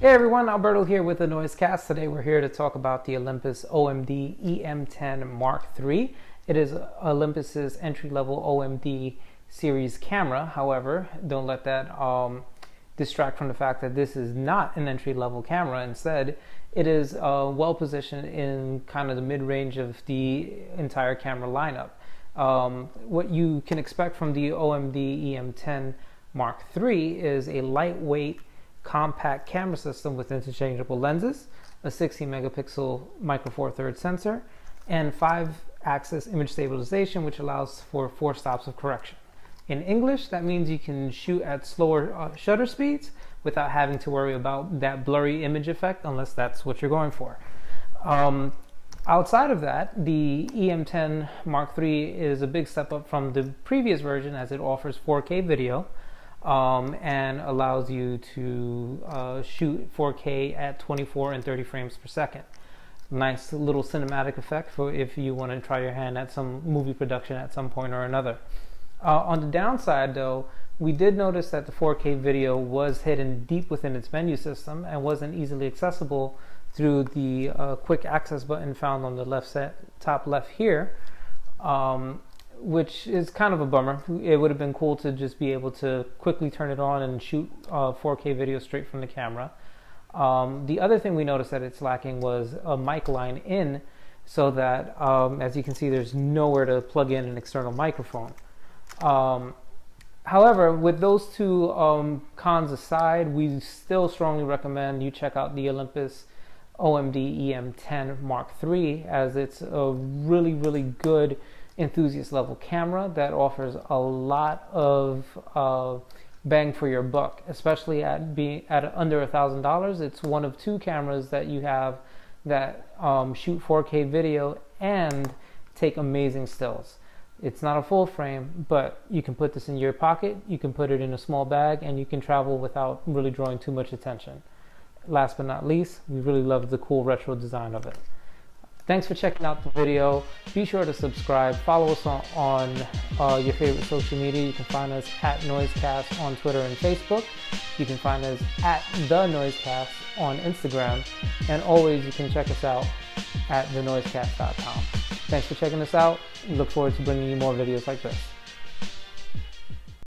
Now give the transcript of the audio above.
Hey everyone, Alberto here with the Noisecast. Today we're here to talk about the Olympus OMD E-M10 Mark III. It is Olympus's entry-level OMD series camera. However, don't let that distract from the fact that this is not an entry-level camera. Instead, it is well positioned in kind of the mid-range of the entire camera lineup. What you can expect from the OMD E-M10 Mark III is a lightweight, compact camera system with interchangeable lenses, a 16 megapixel Mk3 Four Thirds sensor, and 5-axis image stabilization, which allows for 4 stops of correction. In English, that means you can shoot at slower shutter speeds without having to worry about that blurry image effect, unless that's what you're going for. Outside of that, the E-M10 Mark III is a big step up from the previous version, as it offers 4K video. And allows you to shoot 4K at 24 and 30 frames per second. Nice little cinematic effect for if you want to try your hand at some movie production at some point or another. On the downside though, we did notice that the 4K video was hidden deep within its menu system and wasn't easily accessible through the quick access button found on the top left here. Which is kind of a bummer. It would have been cool to just be able to quickly turn it on and shoot 4K video straight from the camera. The other thing we noticed that it's lacking was a mic line in, so that as you can see, there's nowhere to plug in an external microphone. However, with those two cons aside, we still strongly recommend you check out the Olympus OMD E-M10 Mark III, as it's a really good enthusiast level camera that offers a lot of bang for your buck, especially at under $1,000. It's one of 2 cameras that you have that shoot 4K video and take amazing stills. It's not a full frame, but you can put this in your pocket, you can put it in a small bag, and you can travel without really drawing too much attention. Last but not least, we really love the cool retro design of it. Thanks for checking out the video. Be sure to subscribe. Follow us on your favorite social media. You can find us at Noisecast on Twitter and Facebook. You can find us at The Noisecast on Instagram. And always, you can check us out at thenoisecast.com. Thanks for checking us out. We look forward to bringing you more videos like this.